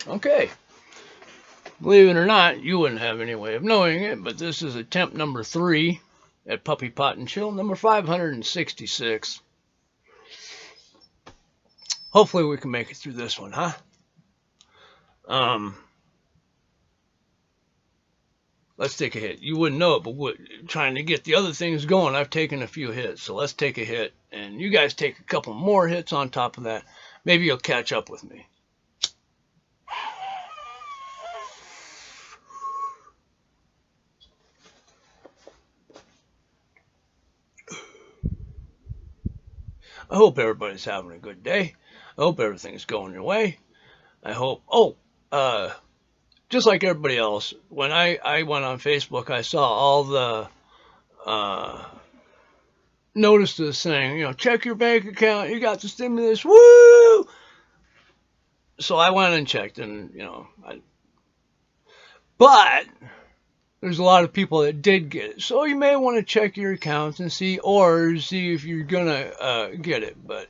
Okay. Believe it or not, you wouldn't have any way of knowing it, but this is attempt number 3 at Puppy Pot and Chill, number 566. Hopefully we can make it through this one, huh? Um, let's take a hit. You wouldn't know it, but trying to get the other things going, I've taken a few hits. So let's take a hit, and you guys take a couple more hits on top of that. Maybe you'll catch up with me. I hope everybody's having a good day. I hope everything's going your way. I hope. Just like everybody else, when I went on Facebook, I saw all the uh, notices saying, check your bank account. You got the stimulus. Woo! So I went and checked, and but there's a lot of people that did get it. So you may want to check your accounts and see if you're gonna get it. But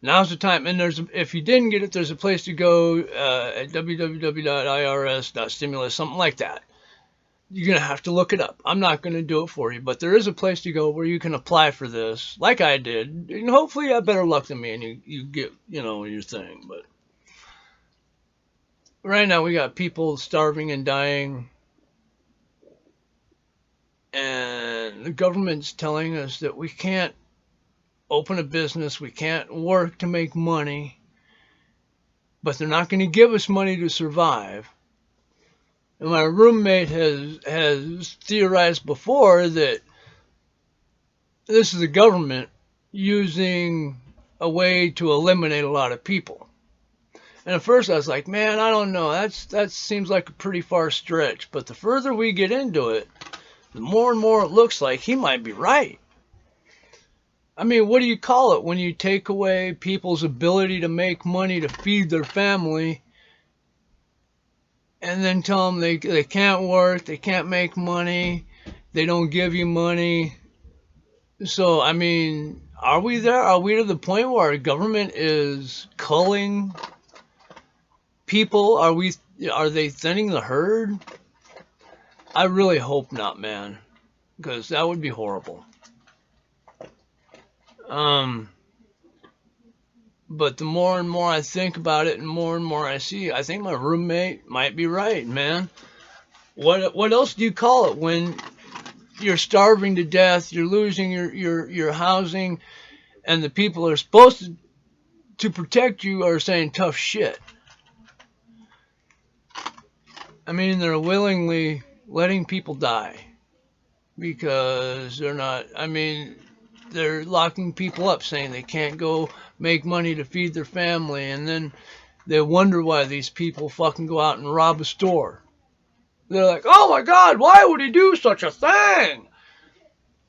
now's the time. And if you didn't get it, there's a place to go at www.irs.stimulus, something like that. You're going to have to look it up. I'm not going to do it for you, but there is a place to go where you can apply for this, like I did. And hopefully you have better luck than me and you get, your thing. But right now we got people starving and dying. And the government's telling us that we can't open a business, we can't work to make money, but they're not going to give us money to survive. And my roommate has theorized before that this is the government using a way to eliminate a lot of people. And at first I was like, man, I don't know. That seems like a pretty far stretch. But the further we get into it, the more and more it looks like he might be right. I mean, what do you call it when you take away people's ability to make money to feed their family and then tell them they can't work, they can't make money, they don't give you money? So, I mean, are we there? Are we to the point where our government is culling people? Are they thinning the herd? I really hope not, man, because that would be horrible. But the more and more I think about it and more I see, I think my roommate might be right, man. What else do you call it when you're starving to death, you're losing your housing, and the people are supposed to protect you are saying tough shit? I mean, they're willingly letting people die because they're not, I mean, they're locking people up saying they can't go make money to feed their family, and then they wonder why these people fucking go out and rob a store. They're like, oh my God, why would he do such a thing?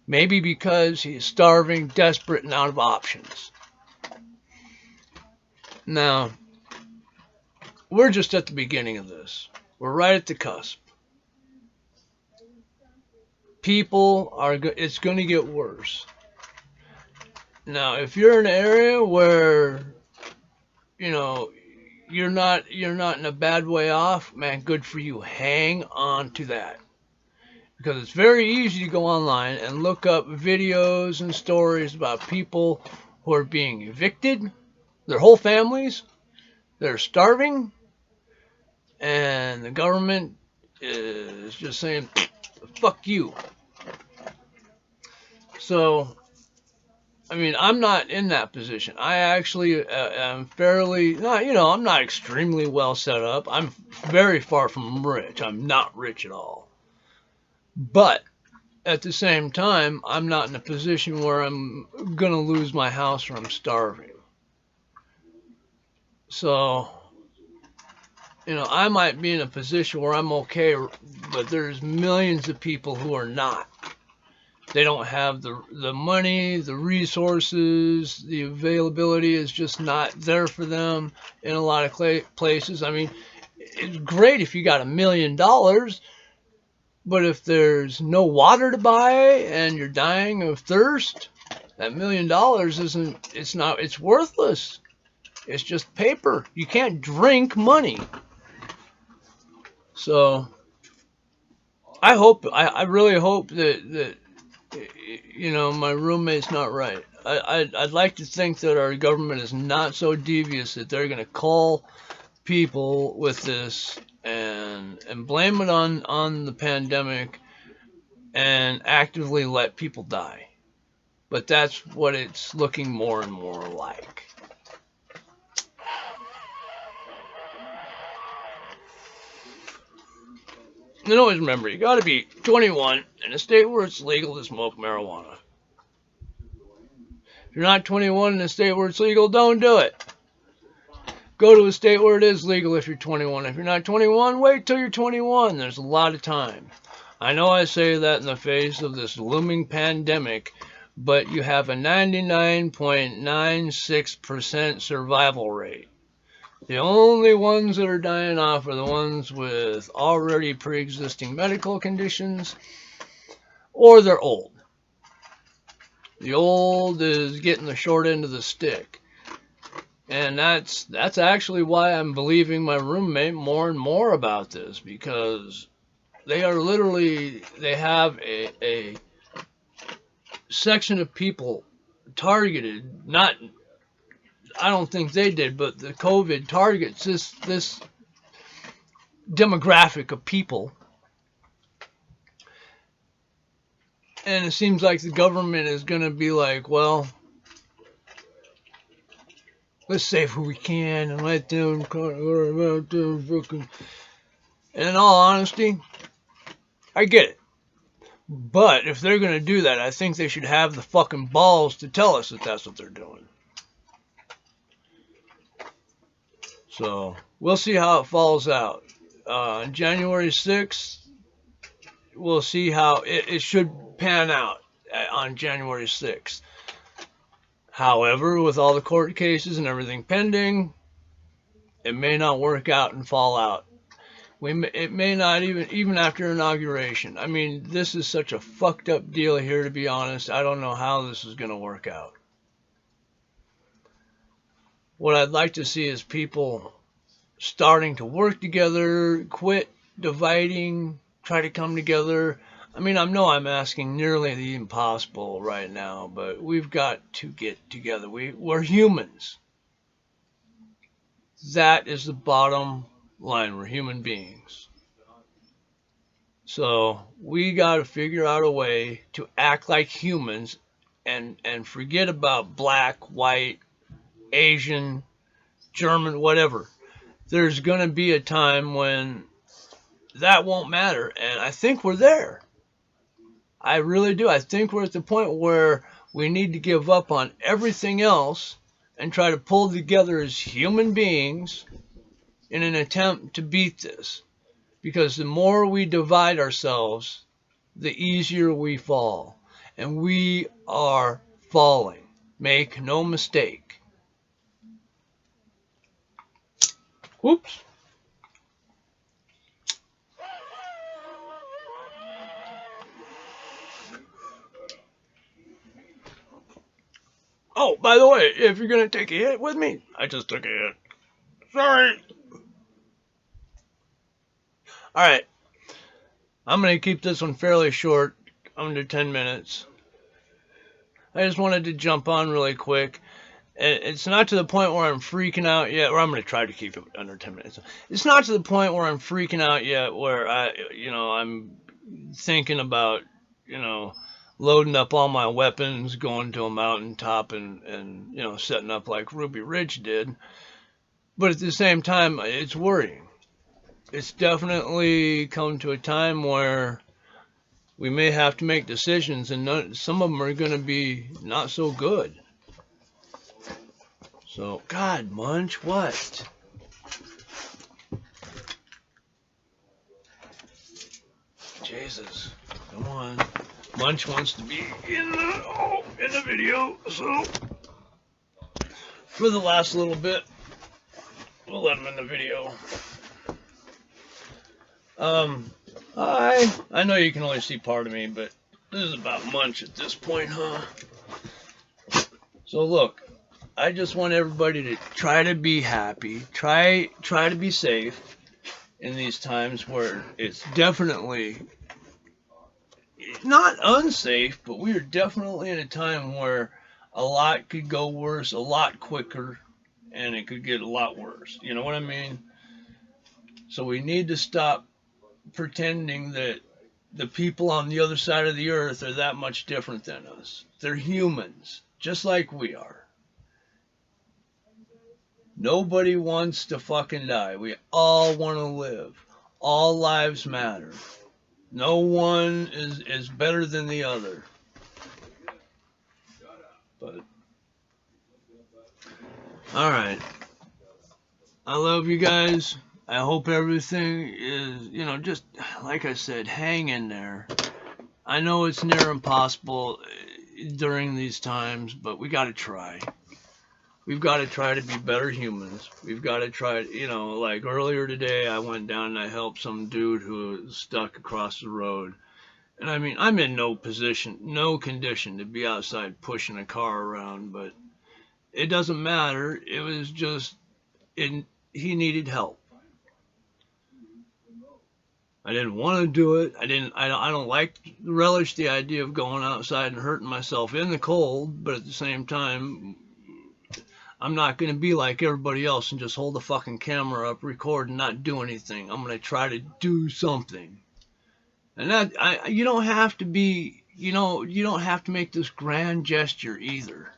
Maybe because he's starving, desperate, and out of options. Now, we're just at the beginning of this. We're right at the cusp. It's going to get worse. Now, if you're in an area where, you're not in a bad way off, man, good for you. Hang on to that. Because it's very easy to go online and look up videos and stories about people who are being evicted, their whole families, they're starving, and the government is just saying, fuck you. So, I mean, I'm not in that position. I actually am fairly, I'm not extremely well set up. I'm very far from rich. I'm not rich at all. But at the same time, I'm not in a position where I'm going to lose my house or I'm starving. So, I might be in a position where I'm okay, but there's millions of people who are not. They don't have the money, the resources, the availability is just not there for them in a lot of places. I mean, it's great if you got $1 million, but if there's no water to buy and you're dying of thirst, that $1 million it's worthless. It's just paper. You can't drink money. So I really hope that my roommate's not right. I'd like to think that our government is not so devious that they're going to call people with this and blame it on the pandemic and actively let people die. But that's what it's looking more and more like. And always remember, you got to be 21 in a state where it's legal to smoke marijuana. If you're not 21 in a state where it's legal, don't do it. Go to a state where it is legal if you're 21. If you're not 21, wait till you're 21. There's a lot of time. I know I say that in the face of this looming pandemic, but you have a 99.96% survival rate. The only ones that are dying off are the ones with already pre-existing medical conditions, or they're old. The old is getting the short end of the stick. And that's actually why I'm believing my roommate more and more about this, because they have a section of people targeted, not, I don't think they did, but the COVID targets this demographic of people. And it seems like the government is going to be like, well, let's save who we can and let them worry about them fucking. And in all honesty, I get it. But if they're going to do that, I think they should have the fucking balls to tell us that that's what they're doing. So we'll see how it falls out. January 6th, we'll see how it should pan out on January 6th. However, with all the court cases and everything pending, it may not work out and fall out. It may not even after inauguration. I mean, this is such a fucked up deal here, to be honest. I don't know how this is going to work out. What I'd like to see is people starting to work together, quit dividing, try to come together. I mean, I know I'm asking nearly the impossible right now, but we've got to get together. We're humans. That is the bottom line. We're human beings. So we got to figure out a way to act like humans and forget about black, white, Asian, German, whatever. There's going to be a time when that won't matter, and I think we're there. I really do. I think we're at the point where we need to give up on everything else and try to pull together as human beings in an attempt to beat this. Because the more we divide ourselves, the easier we fall. And we are falling. Make no mistake. Whoops. Oh, by the way, if you're going to take a hit with me, I just took a hit. Sorry. Alright. I'm going to keep this one fairly short, under 10 minutes. I just wanted to jump on really quick. It's not to the point where I'm freaking out yet, or I'm going to try to keep it under 10 minutes. It's not to the point where I'm freaking out yet, where I'm thinking about, loading up all my weapons, going to a mountaintop and setting up like Ruby Ridge did. But at the same time, it's worrying. It's definitely come to a time where we may have to make decisions, and some of them are going to be not so good. So, God, Munch, what? Jesus, come on. Munch wants to be in the video, so for the last little bit, we'll let him in the video. I know you can only see part of me, but this is about Munch at this point, huh? So look, I just want everybody to try to be happy, try to be safe in these times where it's definitely not unsafe, but we are definitely in a time where a lot could go worse a lot quicker and it could get a lot worse. You know what I mean? So we need to stop pretending that the people on the other side of the earth are that much different than us. They're humans, just like we are. Nobody wants to fucking die. We all want to live. All lives matter. No one is better than the other. But all right. I love you guys. I hope everything is, just like I said, hang in there. I know it's near impossible during these times, but we got to try. We've got to try to be better humans. We've got to try, like earlier today, I went down and I helped some dude who was stuck across the road. And I mean, I'm in no position, no condition to be outside pushing a car around, but it doesn't matter. It was just, he needed help. I didn't want to do it. I don't like relish the idea of going outside and hurting myself in the cold, but at the same time, I'm not going to be like everybody else and just hold the fucking camera up, record, and not do anything. I'm going to try to do something. And you don't have to be, you don't have to make this grand gesture either.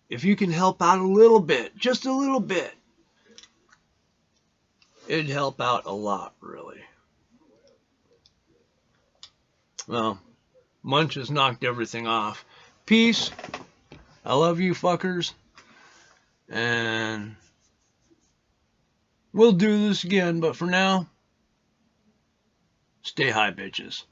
If you can help out a little bit, just a little bit, it'd help out a lot, really. Well, Munch has knocked everything off. Peace. I love you fuckers. And we'll do this again, but for now, stay high, bitches.